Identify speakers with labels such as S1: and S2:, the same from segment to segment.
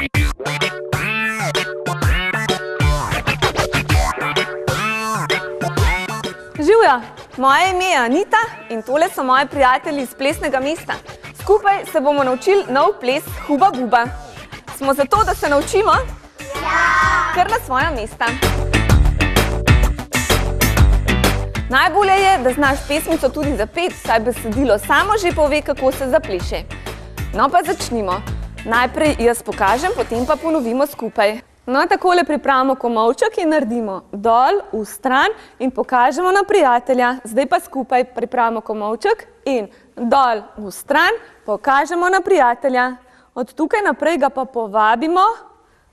S1: Živjo, moje ime je Anita in tole so moji prijatelji iz plesnega mesta. Skupaj se bomo naučili nov ples Huba Buba. Smo zato, da se naučimo? Ja! Kar na svoja mesta. Najbolje je, da znaš pesmico tudi zapeti, saj besedilo samo že pove, kako se zapleše. No pa začnimo. Najprej jaz pokažem, potem pa ponovimo skupaj. No, takole pripravimo komolček in naredimo dol, v stran in pokažemo na prijatelja. Zdaj pa skupaj pripravimo komolček in dol, v stran, pokažemo na prijatelja. Od tukaj naprej ga pa povabimo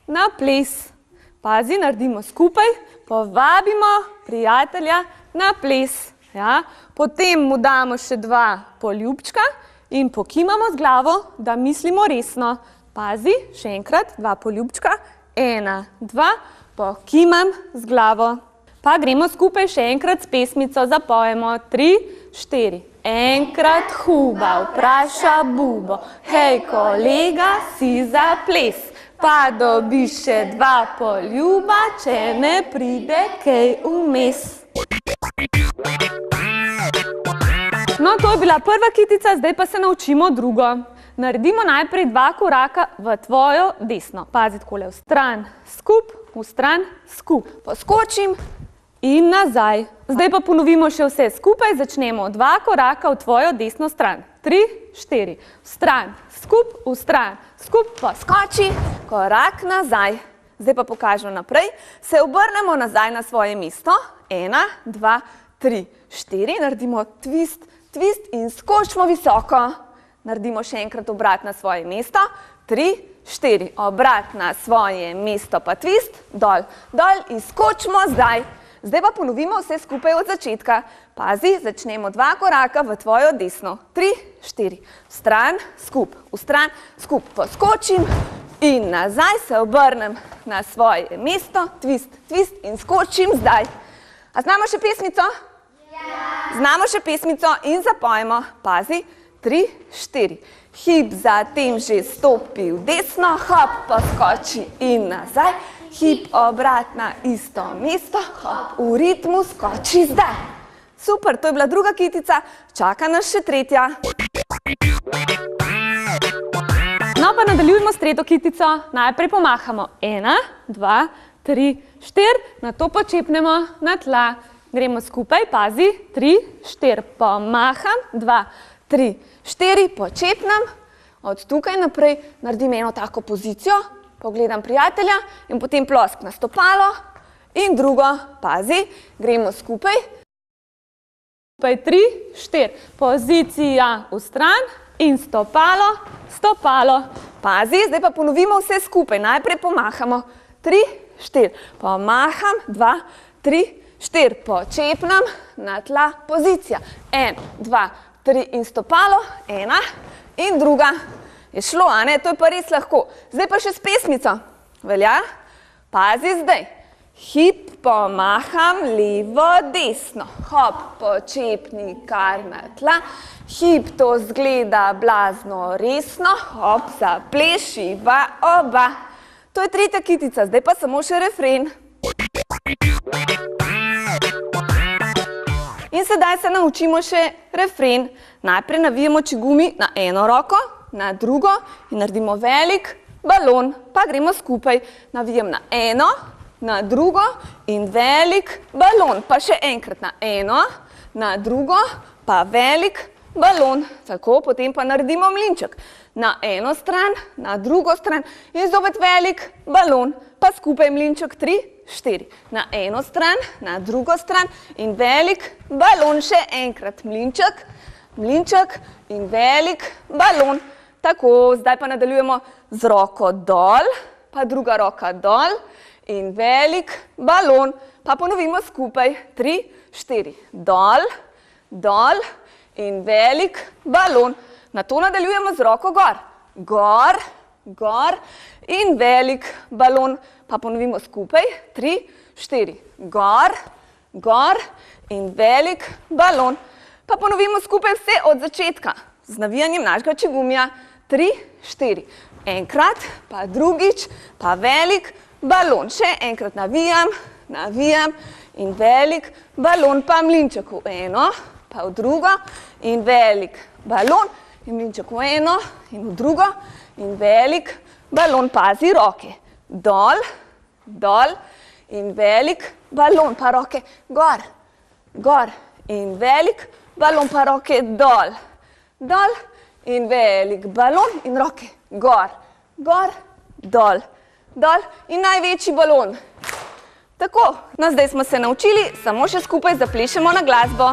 S1: na ples. Pazi, naredimo skupaj, povabimo prijatelja na ples. Ja? Potem mu damo še 2 poljubčka in pokimamo z glavo, da mislimo resno. Pazi, še enkrat, 2 poljubčka. 1, 2, pokimam z glavo. Pa gremo skupaj še enkrat s pesmico, zapojemo 3, 4. Enkrat Huba vpraša Bubo, hej kolega, si za ples? Pa dobi še 2 poljuba, če ne pride kaj vmes. No, to je bila prva kitica, zdaj pa se naučimo drugo. Naredimo najprej 2 koraka v tvojo desno. Pazi, takole v stran, skup, v stran, skup. Poskočim in nazaj. Zdaj pa ponovimo še vse skupaj. Začnemo 2 koraka v tvojo desno stran. 3, 4. V stran, skup, v stran, skup, poskoči, korak nazaj. Zdaj pa pokažemo naprej. Se obrnemo nazaj na svoje mesto. 1, 2, 3, 4. Naredimo twist, twist in skočimo visoko. Naredimo še enkrat obrat na svoje mesto. 3, 4. Obrat na svoje mesto, pa twist, dol, dol in skočimo zdaj. Zdaj pa ponovimo vse skupaj od začetka. Pazi, začnemo 2 koraka v tvojo desno. 3, 4. V stran, skup, v stran, skup. Poskočim in nazaj se obrnem na svoje mesto. Twist, twist in skočim zdaj. A znamo še pesmico? Ja! Znamo še pesmico in zapojemo. Pazi. 3, 4. Hip zatem že stopi v desno, hop, poskoči in nazaj. Hip obrat na isto mesto, hop, v ritmu skoči zdaj. Super, to je bila druga kitica, čaka nas še tretja. No pa nadaljujemo s tretjo kitico. Najprej pomahamo 1, 2, 3, 4, nato počepnemo na tla. Gremo skupaj, pazi, 3, 4, pomaham, 2, 3, 4, počepnem, od tukaj naprej naredim eno tako pozicijo, pogledam prijatelja in potem plosk na stopalo in drugo, pazi, gremo skupaj. Skupaj 3, 4, pozicija v stran in stopalo, stopalo. Pazi, zdaj pa ponovimo vse skupaj, najprej pomahamo. 3, 4, pomaham, 2, 3, 4, počepnem, na tla, pozicija. 1, 2, 3 in stopalo, 1 in druga. Je šlo, a ne? To je pa res lahko. Zdaj pa še s pesmico. Velja? Pazi zdaj. Hip, pomaham, levo, desno. Hop, počepni kar na tla. Hip, to zgleda blazno resno. Hop, zaplešiva oba. To je tretja kitica, zdaj pa samo še refren. In sedaj se naučimo še refren. Najprej navijemo čigumi na eno roko, na drugo in naredimo velik balon. Pa gremo skupaj. Navijem na eno, na drugo in velik balon. Pa še enkrat na eno, na drugo, pa velik balon. Tako, potem pa naredimo mlinček. Na eno stran, na drugo stran in zopet velik balon. Pa skupaj mlinček 3, 4. Na eno stran, na drugo stran in velik balon. Še enkrat mlinček, mlinček in velik balon. Tako, zdaj pa nadaljujemo z roko dol, pa druga roka dol in velik balon. Pa ponovimo skupaj. 3, 4. Dol, dol in velik balon. Nato nadaljujemo z roko gor. Gor, gor in velik balon. Pa ponovimo skupaj. 3, 4. Gor, gor in velik balon. Pa ponovimo skupaj vse od začetka. Z navijanjem našega čigumija. 3, 4. Enkrat, pa drugič, pa velik balon. Še enkrat navijam, navijam in velik balon, pa mlinček v eno, pa v drugo in velik balon in mlinček v eno in v drugo in velik balon. Pazi roke. Dol, dol in velik balon, pa roke gor, gor in velik balon, pa roke dol, dol in velik balon in roke gor, gor, dol, dol in največji balon. Tako, no zdaj smo se naučili, samo še skupaj zaplešemo na glasbo.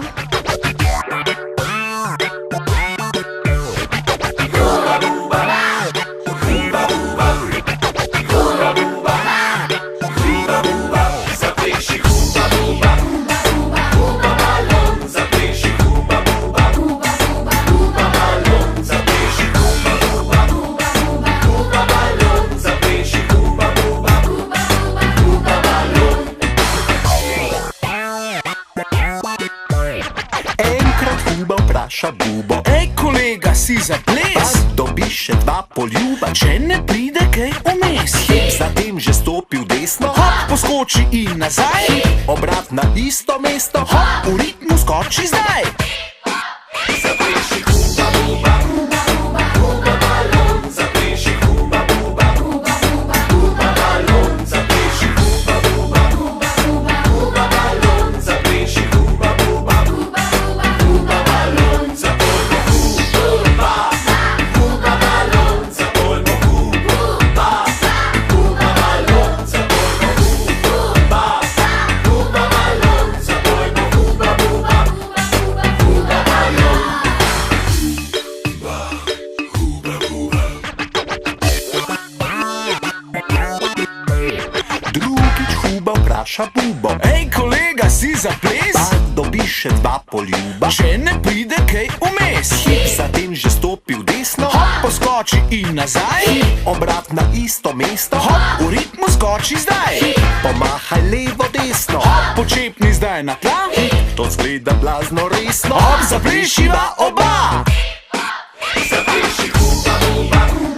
S2: Bubo. Ej, kolega, si za ples? Dobiš še 2 poljuba, če ne pride kaj vmes. Zatem že stopi v desno, hop, poskoči in nazaj. Obrat na isto mesto, hop, v ritmu skoči zdaj. Zapleši huba buba, huba buba, huba balon. Zapleši huba buba, huba buba, huba balon. Zapleši huba buba, huba buba, huba balon. Zapleši huba buba, huba buba, huba balon. Zapolmo huba, huba balon. Zapolmo huba, huba balon. Zapolmo huba, huba balon. Zapolmo huba buba, huba buba, huba balon. Drugič huba vpraša bubo. Ej, kolega, si za ples? Pa dobiš še 2 poljuba, če ne pride kaj vmes. Zatem že stopi v desno, hop, poskoči in nazaj. Obrat na isto mesto, hop, v ritmu skoči zdaj. Pomahaj levo, desno, hop, počepni zdaj na tla. To zgleda blazno resno, hop, zaplešiva oba. Zapleši huba buba.